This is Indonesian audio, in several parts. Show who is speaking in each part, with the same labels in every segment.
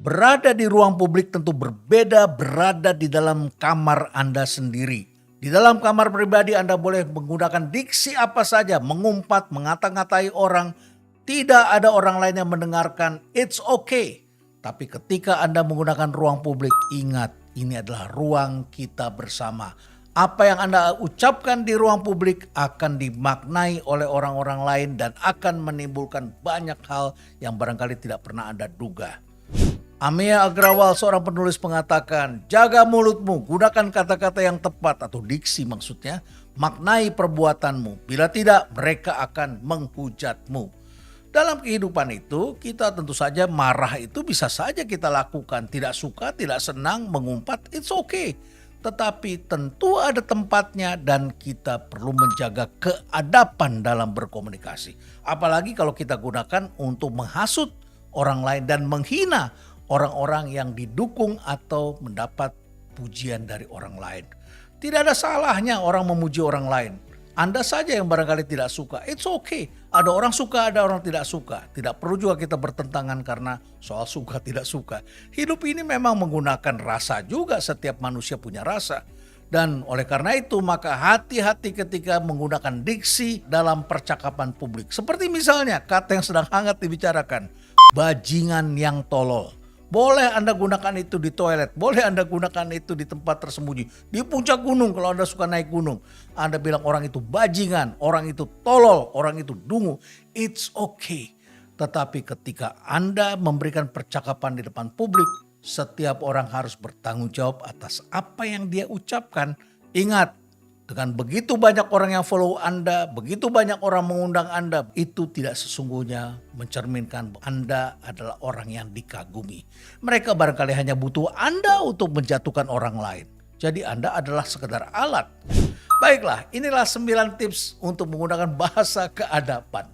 Speaker 1: Berada di ruang publik tentu berbeda berada di dalam kamar Anda sendiri. Di dalam kamar pribadi Anda boleh menggunakan diksi apa saja, mengumpat, mengata-ngatai orang. Tidak ada orang lain yang mendengarkan, it's okay. Tapi ketika Anda menggunakan ruang publik, ingat ini adalah ruang kita bersama. Apa yang Anda ucapkan di ruang publik akan dimaknai oleh orang-orang lain dan akan menimbulkan banyak hal yang barangkali tidak pernah Anda duga. Amia Agrawal, seorang penulis, mengatakan, jaga mulutmu, gunakan kata-kata yang tepat atau diksi maksudnya, maknai perbuatanmu. Bila tidak, mereka akan menghujatmu. Dalam kehidupan itu, kita tentu saja marah itu bisa saja kita lakukan. Tidak suka, tidak senang, mengumpat, it's okay. Tetapi tentu ada tempatnya dan kita perlu menjaga keadaban dalam berkomunikasi. Apalagi kalau kita gunakan untuk menghasut orang lain dan menghina orang-orang yang didukung atau mendapat pujian dari orang lain. Tidak ada salahnya orang memuji orang lain. Anda saja yang barangkali tidak suka, it's okay. Ada orang suka, ada orang tidak suka. Tidak perlu juga kita bertentangan karena soal suka tidak suka. Hidup ini memang menggunakan rasa juga, setiap manusia punya rasa. Dan oleh karena itu maka hati-hati ketika menggunakan diksi dalam percakapan publik. Seperti misalnya kata yang sedang hangat dibicarakan, bajingan yang tolol. Boleh Anda gunakan itu di toilet, boleh Anda gunakan itu di tempat tersembunyi. Di puncak gunung kalau Anda suka naik gunung. Anda bilang orang itu bajingan, orang itu tolol, orang itu dungu. It's okay. Tetapi ketika Anda memberikan percakapan di depan publik, setiap orang harus bertanggung jawab atas apa yang dia ucapkan. Ingat, dengan begitu banyak orang yang follow Anda, begitu banyak orang mengundang Anda, itu tidak sesungguhnya mencerminkan bahwa Anda adalah orang yang dikagumi. Mereka barangkali hanya butuh Anda untuk menjatuhkan orang lain. Jadi Anda adalah sekedar alat. Baiklah, inilah 9 tips untuk menggunakan bahasa keadaban.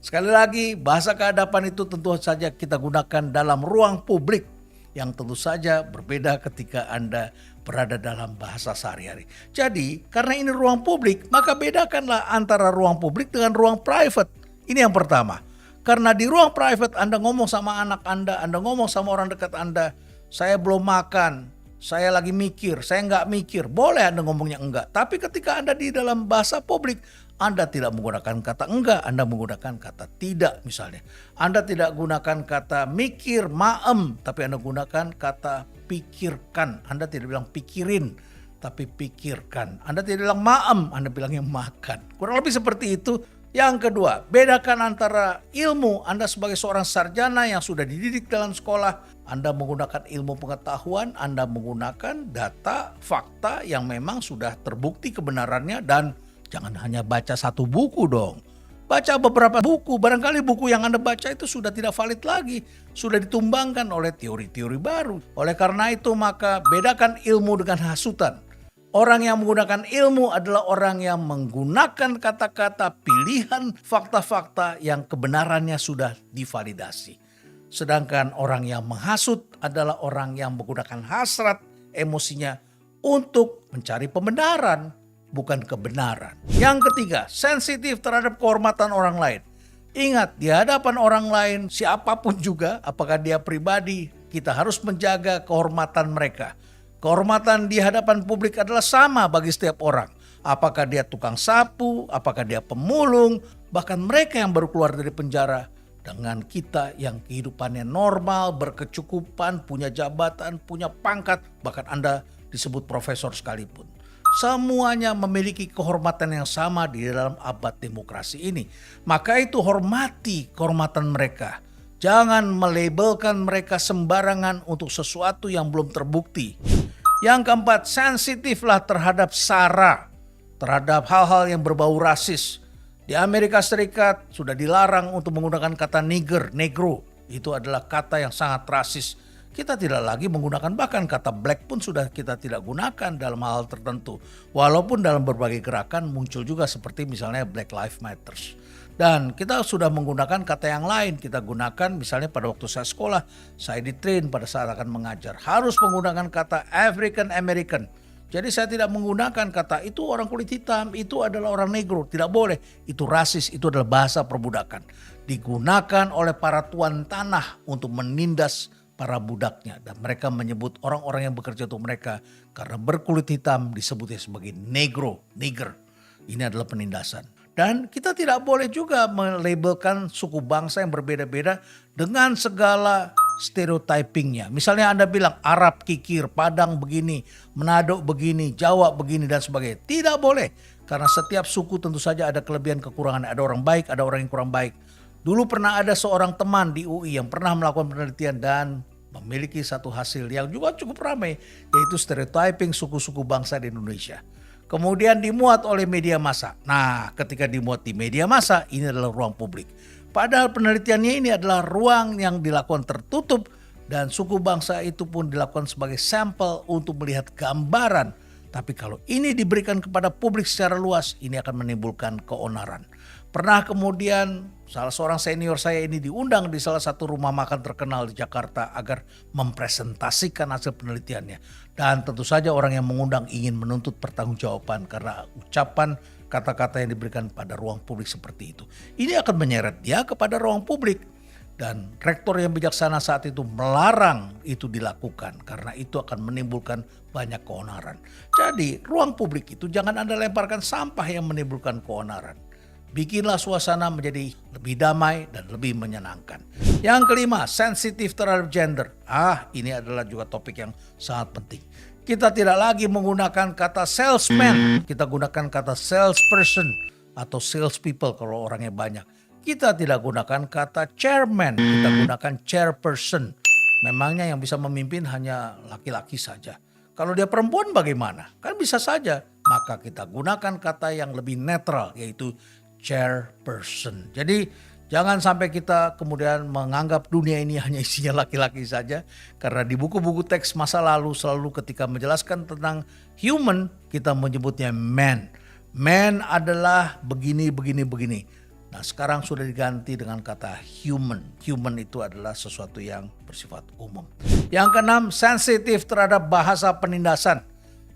Speaker 1: Sekali lagi, bahasa keadaban itu tentu saja kita gunakan dalam ruang publik, yang tentu saja berbeda ketika Anda berada dalam bahasa sehari-hari. Jadi karena ini ruang publik, maka bedakanlah antara ruang publik dengan ruang private. Ini yang pertama. Karena di ruang private Anda ngomong sama anak Anda ngomong sama orang dekat Anda, saya belum makan, saya lagi mikir, saya nggak mikir. Boleh Anda ngomongnya enggak. Tapi ketika Anda di dalam bahasa publik, Anda tidak menggunakan kata enggak, Anda menggunakan kata tidak misalnya. Anda tidak gunakan kata mikir, maem, tapi Anda gunakan kata pikirkan. Anda tidak bilang pikirin, tapi pikirkan. Anda tidak bilang maem, Anda bilangnya makan. Kurang lebih seperti itu. Yang kedua, bedakan antara ilmu. Anda sebagai seorang sarjana yang sudah dididik dalam sekolah, Anda menggunakan ilmu pengetahuan, Anda menggunakan data, fakta yang memang sudah terbukti kebenarannya, dan jangan hanya baca satu buku dong. Baca beberapa buku, barangkali buku yang Anda baca itu sudah tidak valid lagi. Sudah ditumbangkan oleh teori-teori baru. Oleh karena itu maka bedakan ilmu dengan hasutan. Orang yang menggunakan ilmu adalah orang yang menggunakan kata-kata pilihan fakta-fakta yang kebenarannya sudah divalidasi. Sedangkan orang yang menghasut adalah orang yang menggunakan hasrat emosinya untuk mencari pembenaran, bukan kebenaran. Yang ketiga, sensitif terhadap kehormatan orang lain. Ingat, di hadapan orang lain, siapapun juga, apakah dia pribadi, kita harus menjaga kehormatan mereka. Kehormatan di hadapan publik adalah sama bagi setiap orang. Apakah dia tukang sapu, apakah dia pemulung, bahkan mereka yang baru keluar dari penjara. Dengan kita yang kehidupannya normal, berkecukupan, punya jabatan, punya pangkat, bahkan Anda disebut profesor sekalipun. Semuanya memiliki kehormatan yang sama di dalam abad demokrasi ini. Maka itu hormati kehormatan mereka. Jangan melabelkan mereka sembarangan untuk sesuatu yang belum terbukti. Yang keempat, sensitiflah terhadap SARA, terhadap hal-hal yang berbau rasis. Di Amerika Serikat sudah dilarang untuk menggunakan kata nigger, negro. Itu adalah kata yang sangat rasis. Kita tidak lagi menggunakan, bahkan kata black pun sudah kita tidak gunakan dalam hal tertentu. Walaupun dalam berbagai gerakan muncul juga seperti misalnya Black Lives Matter. Dan kita sudah menggunakan kata yang lain. Kita gunakan misalnya pada waktu saya sekolah, saya di-train pada saat akan mengajar. Harus menggunakan kata African American. Jadi saya tidak menggunakan kata itu orang kulit hitam, itu adalah orang negro. Tidak boleh, itu rasis, itu adalah bahasa perbudakan. Digunakan oleh para tuan tanah untuk menindas para budaknya. Dan mereka menyebut orang-orang yang bekerja untuk mereka karena berkulit hitam disebutnya sebagai negro, nigger. Ini adalah penindasan. Dan kita tidak boleh juga melabelkan suku bangsa yang berbeda-beda dengan segala stereotypingnya. Misalnya Anda bilang Arab kikir, Padang begini, Manado begini, Jawa begini dan sebagainya. Tidak boleh. Karena setiap suku tentu saja ada kelebihan kekurangan. Ada orang baik, ada orang yang kurang baik. Dulu pernah ada seorang teman di UI yang pernah melakukan penelitian dan memiliki satu hasil yang juga cukup ramai, yaitu stereotyping suku-suku bangsa di Indonesia. Kemudian dimuat oleh media massa. Nah, ketika dimuat di media massa, ini adalah ruang publik. Padahal penelitiannya ini adalah ruang yang dilakukan tertutup dan suku bangsa itu pun dilakukan sebagai sampel untuk melihat gambaran. Tapi kalau ini diberikan kepada publik secara luas, ini akan menimbulkan keonaran. Pernah kemudian salah seorang senior saya ini diundang di salah satu rumah makan terkenal di Jakarta agar mempresentasikan hasil penelitiannya. Dan tentu saja orang yang mengundang ingin menuntut pertanggungjawaban karena ucapan kata-kata yang diberikan pada ruang publik seperti itu. Ini akan menyeret dia kepada ruang publik. Dan rektor yang bijaksana saat itu melarang itu dilakukan karena itu akan menimbulkan banyak keonaran. Jadi ruang publik itu jangan Anda lemparkan sampah yang menimbulkan keonaran. Bikinlah suasana menjadi lebih damai dan lebih menyenangkan. Yang kelima, sensitif terhadap gender. Ini adalah juga topik yang sangat penting. Kita tidak lagi menggunakan kata salesman, kita gunakan kata salesperson atau salespeople kalau orangnya banyak. Kita tidak gunakan kata chairman, kita gunakan chairperson. Memangnya yang bisa memimpin hanya laki-laki saja. Kalau dia perempuan bagaimana? Kan bisa saja. Maka kita gunakan kata yang lebih netral yaitu chairperson. Jadi jangan sampai kita kemudian menganggap dunia ini hanya isinya laki-laki saja. Karena di buku-buku teks masa lalu selalu ketika menjelaskan tentang human kita menyebutnya man. Man adalah begini, begini, begini. Nah sekarang sudah diganti dengan kata human. Human itu adalah sesuatu yang bersifat umum. Yang keenam, sensitif terhadap bahasa penindasan.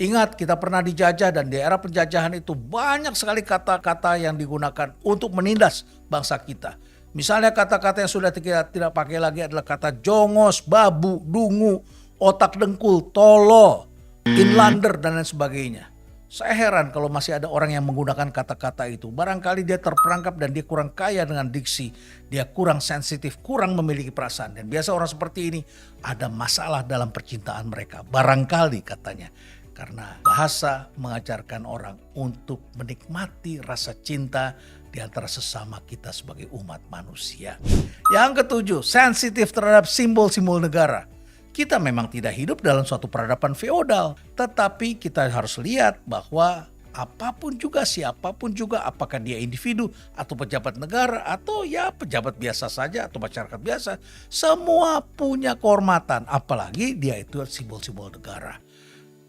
Speaker 1: Ingat kita pernah dijajah dan di era penjajahan itu banyak sekali kata-kata yang digunakan untuk menindas bangsa kita. Misalnya kata-kata yang sudah kita tidak pakai lagi adalah kata jongos, babu, dungu, otak dengkul, tolo, inlander dan lain sebagainya. Saya heran kalau masih ada orang yang menggunakan kata-kata itu. Barangkali dia terperangkap dan dia kurang kaya dengan diksi. Dia kurang sensitif, kurang memiliki perasaan. Dan biasa orang seperti ini ada masalah dalam percintaan mereka. Barangkali katanya. Karena bahasa mengajarkan orang untuk menikmati rasa cinta di antara sesama kita sebagai umat manusia. Yang ketujuh, sensitif terhadap simbol-simbol negara. Kita memang tidak hidup dalam suatu peradaban feodal, tetapi kita harus lihat bahwa apapun juga, siapapun juga, apakah dia individu atau pejabat negara atau ya pejabat biasa saja atau masyarakat biasa, semua punya kehormatan, apalagi dia itu simbol-simbol negara.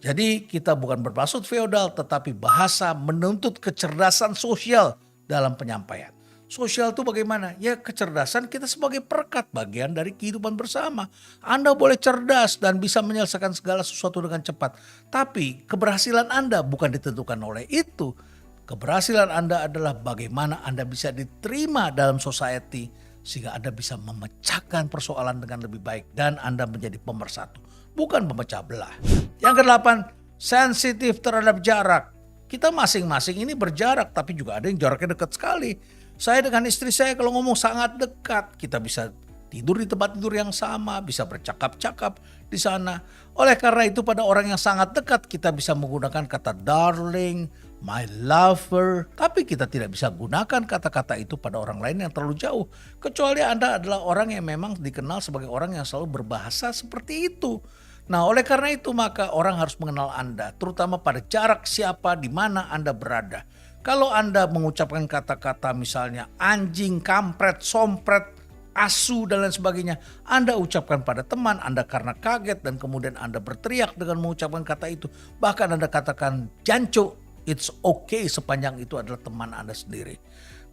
Speaker 1: Jadi kita bukan bermaksud feodal, tetapi bahasa menuntut kecerdasan sosial dalam penyampaian. Sosial itu bagaimana? Ya kecerdasan kita sebagai perekat bagian dari kehidupan bersama. Anda boleh cerdas dan bisa menyelesaikan segala sesuatu dengan cepat. Tapi keberhasilan Anda bukan ditentukan oleh itu. Keberhasilan Anda adalah bagaimana Anda bisa diterima dalam society. Sehingga Anda bisa memecahkan persoalan dengan lebih baik. Dan Anda menjadi pemersatu. Bukan pemecah belah. Yang kedelapan, sensitif terhadap jarak. Kita masing-masing ini berjarak tapi juga ada yang jaraknya dekat sekali. Saya dengan istri saya kalau ngomong sangat dekat, kita bisa tidur di tempat tidur yang sama, bisa bercakap-cakap di sana. Oleh karena itu pada orang yang sangat dekat kita bisa menggunakan kata darling, my lover. Tapi kita tidak bisa gunakan kata-kata itu pada orang lain yang terlalu jauh. Kecuali Anda adalah orang yang memang dikenal sebagai orang yang selalu berbahasa seperti itu. Nah oleh karena itu maka orang harus mengenal Anda, terutama pada jarak siapa, di mana Anda berada. Kalau Anda mengucapkan kata-kata misalnya anjing, kampret, sompret, asu dan lain sebagainya. Anda ucapkan pada teman Anda karena kaget dan kemudian Anda berteriak dengan mengucapkan kata itu. Bahkan Anda katakan janco, it's okay sepanjang itu adalah teman Anda sendiri.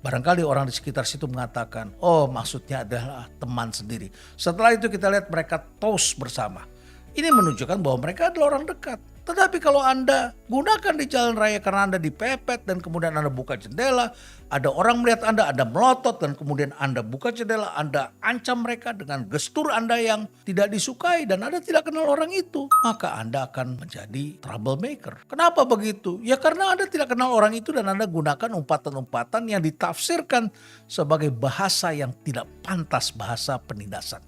Speaker 1: Barangkali orang di sekitar situ mengatakan, oh maksudnya adalah teman sendiri. Setelah itu kita lihat mereka toast bersama. Ini menunjukkan bahwa mereka adalah orang dekat. Tetapi kalau Anda gunakan di jalan raya karena Anda dipepet dan kemudian Anda buka jendela, ada orang melihat Anda melotot dan kemudian Anda buka jendela, Anda ancam mereka dengan gestur Anda yang tidak disukai dan Anda tidak kenal orang itu, maka Anda akan menjadi troublemaker. Kenapa begitu? Ya karena Anda tidak kenal orang itu dan Anda gunakan umpatan-umpatan yang ditafsirkan sebagai bahasa yang tidak pantas, bahasa penindasan.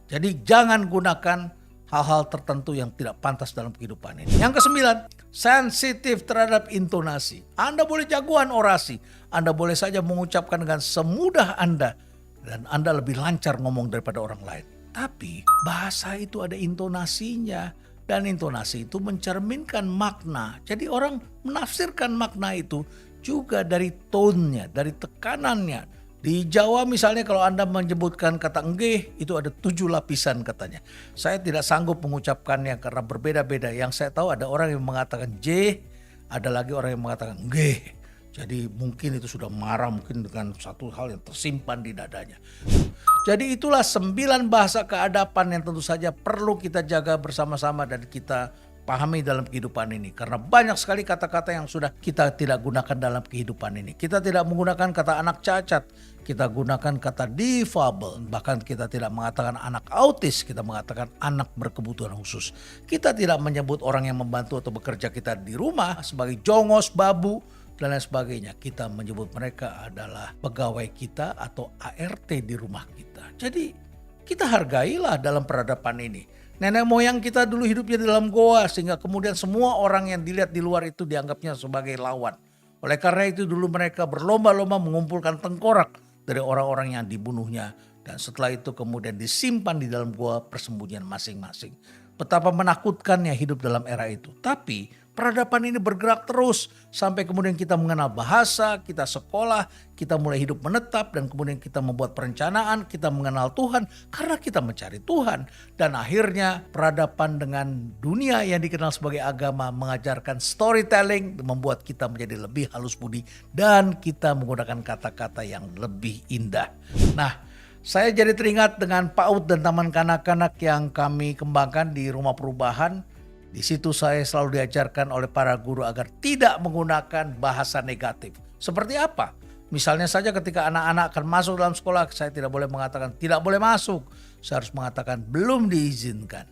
Speaker 1: Jadi jangan gunakan hal-hal tertentu yang tidak pantas dalam kehidupan ini. Yang kesembilan, sensitif terhadap intonasi. Anda boleh jagoan orasi. Anda boleh saja mengucapkan dengan semudah Anda. Dan Anda lebih lancar ngomong daripada orang lain. Tapi bahasa itu ada intonasinya. Dan intonasi itu mencerminkan makna. Jadi orang menafsirkan makna itu juga dari tone-nya, dari tekanannya. Di Jawa misalnya kalau Anda menyebutkan kata nggih itu ada 7 lapisan katanya. Saya tidak sanggup mengucapkannya karena berbeda-beda. Yang saya tahu ada orang yang mengatakan J, ada lagi orang yang mengatakan nggih. Jadi mungkin itu sudah marah mungkin dengan satu hal yang tersimpan di dadanya. Jadi itulah 9 bahasa keadapan yang tentu saja perlu kita jaga bersama-sama dan kita pahami dalam kehidupan ini. Karena banyak sekali kata-kata yang sudah kita tidak gunakan dalam kehidupan ini. Kita tidak menggunakan kata anak cacat. Kita gunakan kata difabel. Bahkan kita tidak mengatakan anak autis. Kita mengatakan anak berkebutuhan khusus. Kita tidak menyebut orang yang membantu atau bekerja kita di rumah sebagai jongos, babu, dan lain sebagainya. Kita menyebut mereka adalah pegawai kita atau ART di rumah kita. Jadi kita hargailah dalam peradaban ini. Nenek moyang kita dulu hidupnya di dalam goa sehingga kemudian semua orang yang dilihat di luar itu dianggapnya sebagai lawan. Oleh karena itu dulu mereka berlomba-lomba mengumpulkan tengkorak dari orang-orang yang dibunuhnya. Dan setelah itu kemudian disimpan di dalam goa persembunyian masing-masing. Betapa menakutkannya hidup dalam era itu. Tapi peradaban ini bergerak terus sampai kemudian kita mengenal bahasa, kita sekolah, kita mulai hidup menetap dan kemudian kita membuat perencanaan, kita mengenal Tuhan karena kita mencari Tuhan. Dan akhirnya peradaban dengan dunia yang dikenal sebagai agama mengajarkan storytelling, membuat kita menjadi lebih halus budi dan kita menggunakan kata-kata yang lebih indah. Nah, saya jadi teringat dengan PAUD dan taman kanak-kanak yang kami kembangkan di rumah perubahan. Di situ saya selalu diajarkan oleh para guru agar tidak menggunakan bahasa negatif. Seperti apa? Misalnya saja ketika anak-anak akan masuk dalam sekolah, saya tidak boleh mengatakan tidak boleh masuk. Saya harus mengatakan belum diizinkan.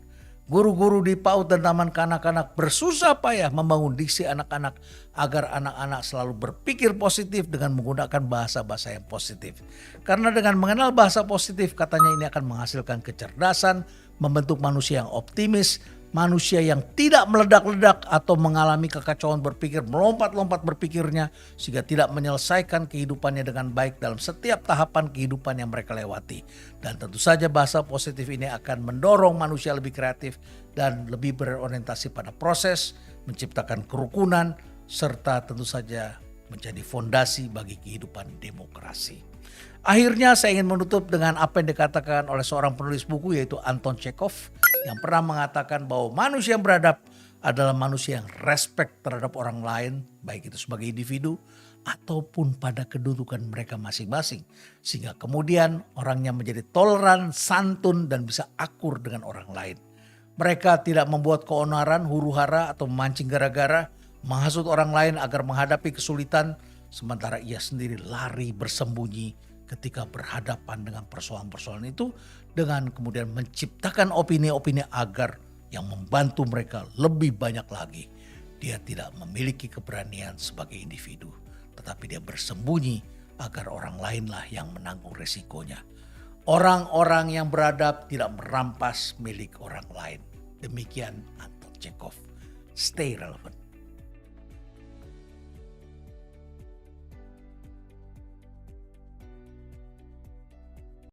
Speaker 1: Guru-guru di PAUD dan taman kanak-kanak bersusah payah membangun diksi anak-anak agar anak-anak selalu berpikir positif dengan menggunakan bahasa-bahasa yang positif. Karena dengan mengenal bahasa positif katanya ini akan menghasilkan kecerdasan, membentuk manusia yang optimis, manusia yang tidak meledak-ledak atau mengalami kekacauan berpikir, melompat-lompat berpikirnya sehingga tidak menyelesaikan kehidupannya dengan baik dalam setiap tahapan kehidupan yang mereka lewati. Dan tentu saja bahasa positif ini akan mendorong manusia lebih kreatif dan lebih berorientasi pada proses, menciptakan kerukunan, serta tentu saja menjadi fondasi bagi kehidupan demokrasi. Akhirnya saya ingin menutup dengan apa yang dikatakan oleh seorang penulis buku yaitu Anton Chekhov yang pernah mengatakan bahwa manusia yang beradab adalah manusia yang respect terhadap orang lain, baik itu sebagai individu ataupun pada kedudukan mereka masing-masing. Sehingga kemudian orangnya menjadi toleran, santun dan bisa akur dengan orang lain. Mereka tidak membuat keonaran, huru-hara atau memancing gara-gara, menghasut orang lain agar menghadapi kesulitan, sementara ia sendiri lari bersembunyi ketika berhadapan dengan persoalan-persoalan itu dengan kemudian menciptakan opini-opini agar yang membantu mereka lebih banyak lagi. Dia tidak memiliki keberanian sebagai individu, tetapi dia bersembunyi agar orang lainlah yang menanggung resikonya. Orang-orang yang beradab tidak merampas milik orang lain. Demikian Anton Chekhov. Stay relevant.